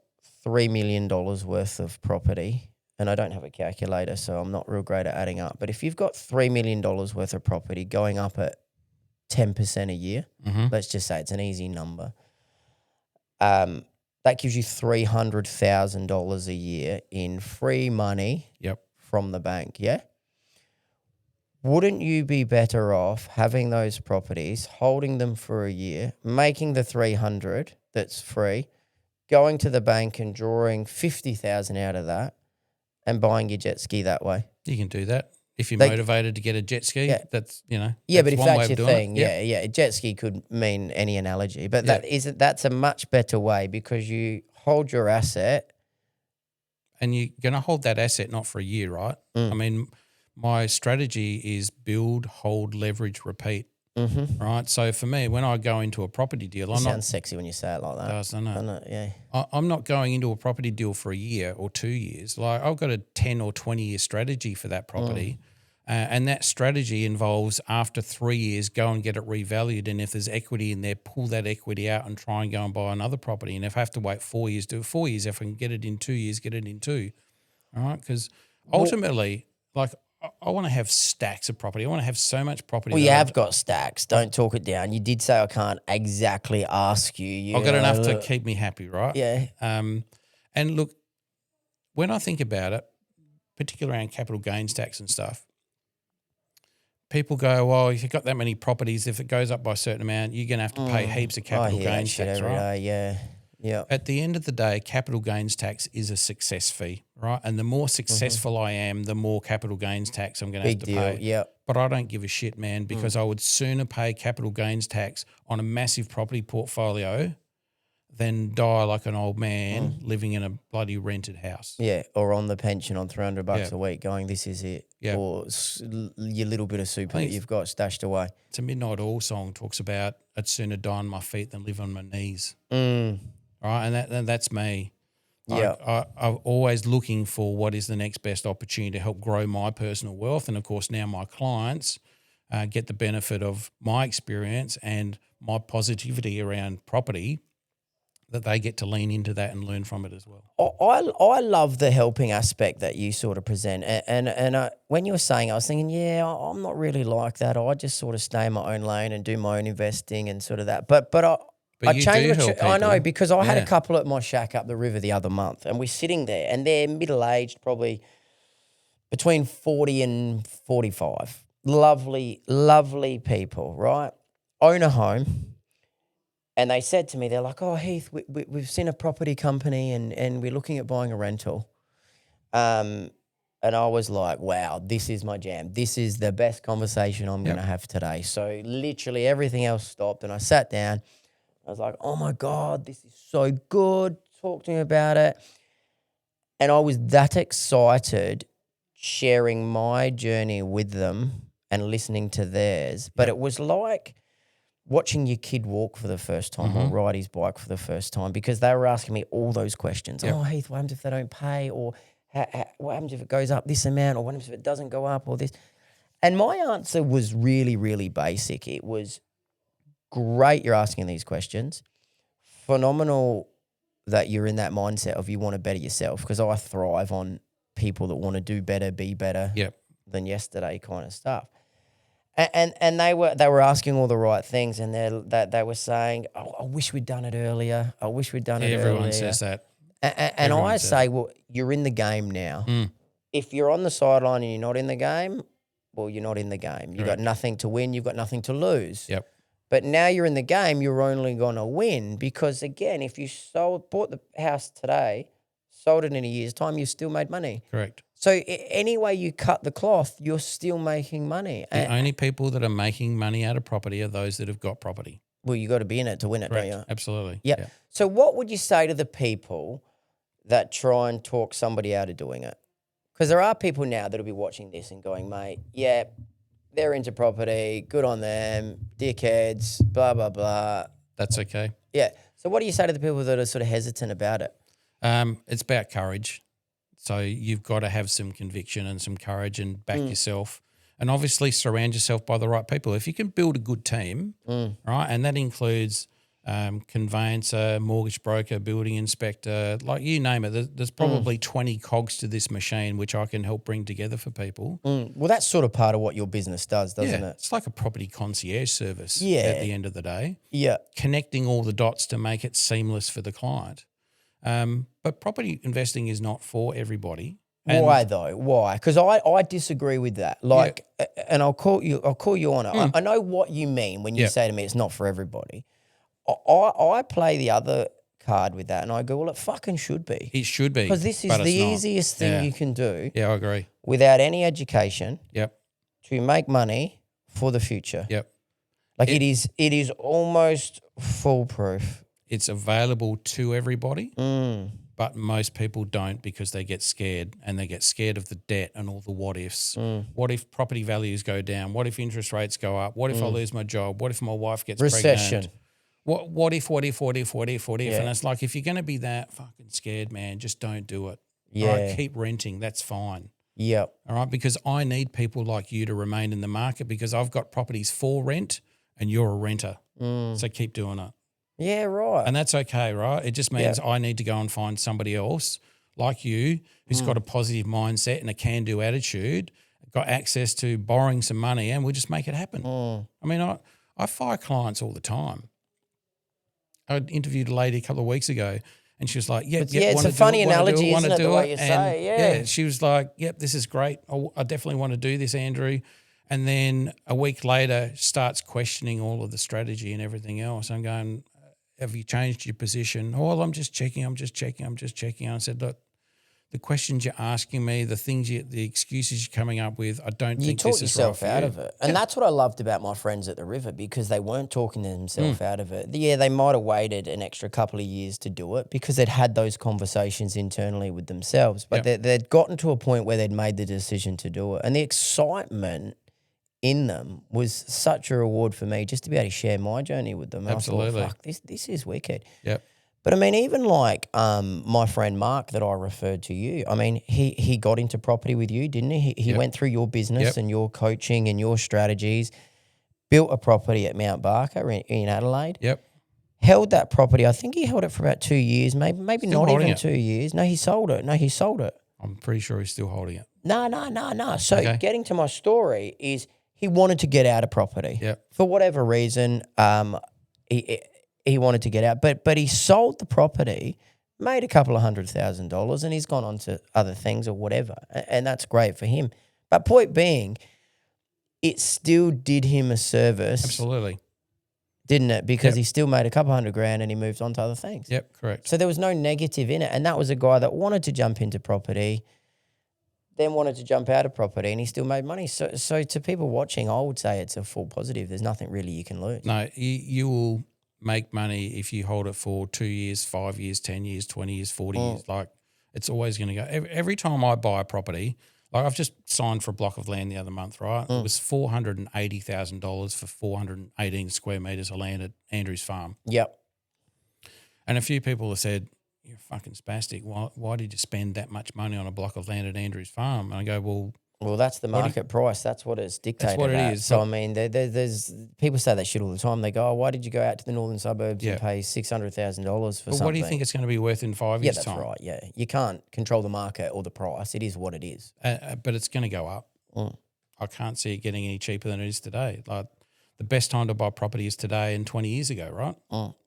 $3 million worth of property, and I don't have a calculator, so I'm not real great at adding up, but if you've got $3 million worth of property going up at 10% a year, let's just say it's an easy number, that gives you $300,000 a year in free money from the bank, yeah? Wouldn't you be better off having those properties, holding them for a year, making the 300 that's free, going to the bank and drawing 50,000 out of that and buying your jet ski that way? You can do that. If you're motivated to get a jet ski, that's, Yeah, that's but if one way that's of your doing thing, it. a jet ski could mean any analogy. But that's a much better way because you hold your asset. And you're going to hold that asset not for a year, right? I mean, my strategy is build, hold, leverage, repeat, right? So for me, when I go into a property deal, It sounds sexy when you say it like that. Doesn't it? I know, yeah. I'm not going into a property deal for a year or 2 years. Like I've got a 10 or 20 year strategy for that property. And that strategy involves after 3 years, go and get it revalued. And if there's equity in there, pull that equity out and try and go and buy another property. And if I have to wait 4 years, do it 4 years. If I can get it in 2 years, get it in 2. All right? Because ultimately, I want to have stacks of property. I want to have so much property. Well, you have got stacks. Don't talk it down. You did say I can't exactly ask you. I've got enough to keep me happy, right? Yeah. And look, when I think about it, particularly around capital gains tax and stuff, people go, well, if you've got that many properties, if it goes up by a certain amount, you're going to have to pay heaps of capital gains tax, right? Yeah. At the end of the day, capital gains tax is a success fee, right? And the more successful I am, the more capital gains tax I'm going to have to pay. Yeah. But I don't give a shit, man, because I would sooner pay capital gains tax on a massive property portfolio than die like an old man living in a bloody rented house. Yeah, or on the pension on $300 a week going, this is it. Yeah. Or your little bit of super that you've got stashed away. It's a Midnight Oil song, talks about I'd sooner die on my feet than live on my knees. Right, and that's me. I'm always looking for what is the next best opportunity to help grow my personal wealth. And, of course, now my clients get the benefit of my experience and my positivity around property, that they get to lean into that and learn from it as well. I love the helping aspect that you sort of present. And when you were saying, I was thinking, I'm not really like that. I just sort of stay in my own lane and do my own investing and sort of that. But I you changed do help I know, people. because I had a couple at my shack up the river the other month, and we're sitting there, and they're middle-aged, probably between 40 and 45. Lovely, lovely people, right? Own a home. And they said to me, they're like, oh, Heath, we've seen a property company and we're looking at buying a rental. And I was like, wow, this is my jam. This is the best conversation I'm going to have today. So literally everything else stopped, and I sat down. I was like, oh, my God, this is so good. Talk to me about it. And I was that excited sharing my journey with them and listening to theirs. But it was like watching your kid walk for the first time or ride his bike for the first time, because they were asking me all those questions. Oh, Heath, what happens if they don't pay? Or what happens if it goes up this amount? Or what happens if it doesn't go up? Or this? And my answer was really, really basic. It was, great you're asking these questions. phenomenal that you're in that mindset of you want to better yourself, because I thrive on people that want to do better, be better Yep. than yesterday kind of stuff. And they were asking all the right things, and they were saying, oh, I wish we'd done it earlier. I wish we'd done it earlier. Everyone says that. And I say, well, you're in the game now. Mm. If you're on the sideline and you're not in the game, well, you're not in the game. You've got Correct. nothing to win. You've got nothing to lose. Yep. But now you're in the game, you're only going to win, because, again, if you bought the house today, sold it in a year's time, you still made money. Correct. So any way you cut the cloth, you're still making money. The only people that are making money out of property are those that have got property. Well, you got to be in it to win it, Correct. don't you? Absolutely. Yep. Yeah. So what would you say to the people that try and talk somebody out of doing it? Because there are people now that'll be watching this and going, mate, yeah, they're into property, good on them, dickheads, blah, blah, blah. That's okay. Yeah. So what do you say to the people that are sort of hesitant about it? It's about courage. So you've got to have some conviction and some courage and back yourself, and obviously surround yourself by the right people. If you can build a good team, right, and that includes conveyancer, mortgage broker, building inspector, like you name it, there's probably 20 cogs to this machine which I can help bring together for people. Well, that's sort of part of what your business does, doesn't it? It's like a property concierge service Yeah. at the end of the day. Yeah. Connecting all the dots to make it seamless for the client. But property investing is not for everybody. And Why though? Why? Because I disagree with that. Like, and I'll call you on it. I know what you mean when you say to me it's not for everybody. I play the other card with that, and I go, well, it fucking should be. It should be. Because this is but the it's not. easiest thing you can do Yeah, I agree. without any education Yep. to make money for the future. Yep. Like it is almost foolproof. It's available to everybody, but most people don't, because they get scared, and they get scared of the debt and all the what ifs. What if property values go down? What if interest rates go up? What if I lose my job? What if my wife gets Recession. pregnant? What if? Yeah. And it's like, if you're going to be that fucking scared, man, just don't do it. Yeah. All right, keep renting. That's fine. Yep. All right, because I need people like you to remain in the market, because I've got properties for rent and you're a renter. So keep doing it. Yeah, right. And that's okay, right? It just means I need to go and find somebody else like you who's got a positive mindset and a can-do attitude, got access to borrowing some money, and we'll just make it happen. I mean, I fire clients all the time. I interviewed a lady a couple of weeks ago, and she was like, it's a funny analogy, isn't it, the way you say it? Yeah, she was like, yep, this is great. I definitely want to do this, Andrew. And then a week later starts questioning all of the strategy and everything else. I'm going, have you changed your position? Oh, well, I'm just checking. And I said, look, the questions you're asking me, the excuses you're coming up with, I don't think this is right for you. You talk yourself out of it. And that's what I loved about my friends at the river, because they weren't talking themselves out of it. Yeah, they might have waited an extra couple of years to do it because they'd had those conversations internally with themselves. But they'd gotten to a point where they'd made the decision to do it. And the excitement in them was such a reward for me, just to be able to share my journey with them. Absolutely. I thought, fuck, this is wicked. Yep. But I mean, even like my friend Mark that I referred to you, I mean, he got into property with you, didn't he? He went through your business and your coaching and your strategies, built a property at Mount Barker in Adelaide. Yep. Held that property. I think he held it for about 2 years, maybe Still not even it. 2 years. No, he sold it. I'm pretty sure he's still holding it. No. So getting to my story is he wanted to get out of property. Yep. For whatever reason, he wanted to get out, but he sold the property, made a couple of $100,000, and he's gone on to other things or whatever, and that's great for him. But point being, it still did him a service. Absolutely. Didn't it? Because he still made a couple $100,000 and he moved on to other things. Yep, correct. So there was no negative in it, and that was a guy that wanted to jump into property, then wanted to jump out of property, and he still made money. So to people watching, I would say it's a full positive. There's nothing really you can lose. No, you will make money if you hold it for 2 years, 5 years, 10 years, 20 years, 40 years. Like, it's always going to go. Every time I buy a property, like I've just signed for a block of land the other month, right? It was $480,000 for 418 square metres of land at Andrew's farm. Yep. And a few people have said, you're fucking spastic. Why did you spend that much money on a block of land at Andrew's farm? And I go, well, Well, that's the market price. That's what it's dictated what it at. is, So, but- I mean, there's people say that shit all the time. They go, oh, why did you go out to the northern suburbs and pay $600,000 for But something? what do you think it's going to be worth in 5 Yeah, years' that's time? right. Yeah. You can't control the market or the price. It is what it is. But it's going to go up. I can't see it getting any cheaper than it is today. Like the best time to buy property is today and 20 years ago, right?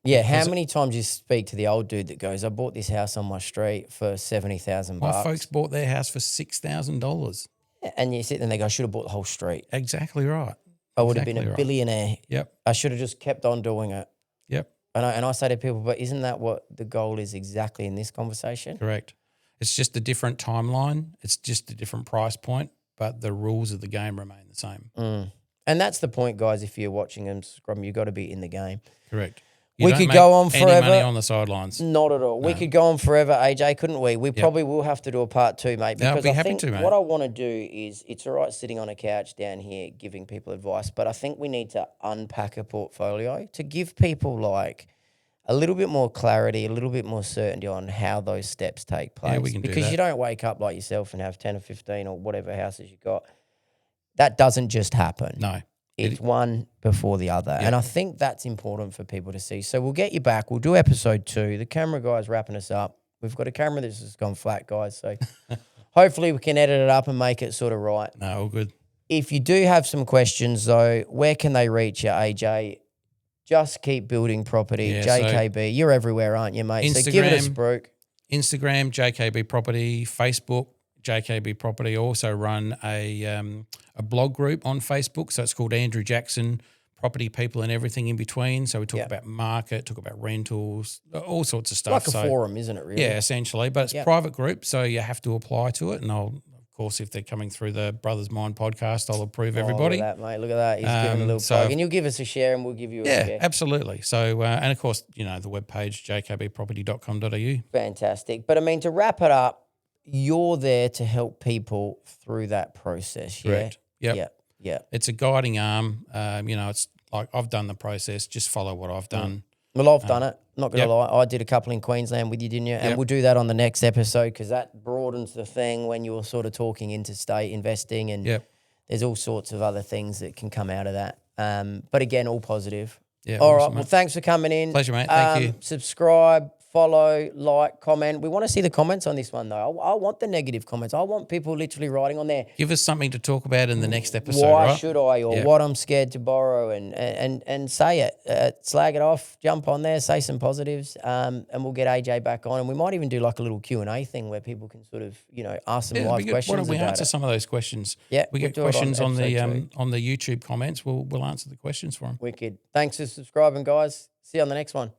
Yeah. How many times you speak to the old dude that goes, I bought this house on my street for $70,000. My folks bought their house for $6,000. And you sit there and they go, I should have bought the whole street. Exactly right. I would have been a billionaire. Yep. I should have just kept on doing it. Yep. And I say to people, but isn't that what the goal is exactly in this conversation? Correct. It's just a different timeline. It's just a different price point, but the rules of the game remain the same. And that's the point, guys. If you're watching them, Scrum, you've got to be in the game. Correct. We could go on any forever. money on the sidelines. Not at all. We could go on forever, AJ, couldn't we? We probably will have to do a part 2, mate. Yeah, I'd Because be I happy think to, mate. what I want to do is, it's all right sitting on a couch down here giving people advice, but I think we need to unpack a portfolio to give people like a little bit more clarity, a little bit more certainty on how those steps take place. Yeah, we can do because that. you don't wake up like yourself and have 10 or 15 or whatever houses you've got. That doesn't just happen. No. It's one before the other. And I think that's important for people to see. So we'll get you back. We'll do episode 2. The camera guy's wrapping us up. We've got a camera that's just gone flat, guys. So hopefully we can edit it up and make it sort of right. No, all good. If you do have some questions, though, where can they reach you, AJ? Just keep building property. Yeah, JKB, you're everywhere, aren't you, mate? So give it a spruik. Instagram, JKB Property. Facebook, JKB Property. Also run a blog group on Facebook. So it's called Andrew Jackson Property People and Everything in Between. So we talk about market, talk about rentals, all sorts of stuff. Like a forum, isn't it, really? Yeah, essentially. But it's a private group, so you have to apply to it. And I'll, of course, if they're coming through the Brothers Mind podcast, I'll approve everybody. Look at that, mate. Look at that. He's giving a little plug. And you'll give us a share and we'll give you a share. Yeah, absolutely. So, and of course, the webpage, jkbproperty.com.au. Fantastic. But I mean, to wrap it up, you're there to help people through that process, yeah? Correct. Yep. Yeah. It's a guiding arm. It's like I've done the process. Just follow what I've done. Well, I've done it. Not going to lie. I did a couple in Queensland with you, didn't you? And we'll do that on the next episode because that broadens the thing when you're sort of talking interstate investing and there's all sorts of other things that can come out of that. But again, all positive. Yeah. All awesome, right. mate. Well, thanks for coming in. Pleasure, mate. Thank you. Subscribe, follow, like, comment. We want to see the comments on this one, though. I want the negative comments. I want people literally writing on there. Give us something to talk about in the next episode, Why right? should I, or what I'm scared to borrow, and say it, slag it off, jump on there, say some positives, and we'll get AJ back on, and we might even do like a little Q&A thing where people can sort of ask some live questions. Why don't we about answer it. some of those questions? Yeah, we we'll get do it questions on episode 2. the YouTube comments. We'll answer the questions for them. Wicked. Thanks for subscribing, guys. See you on the next one.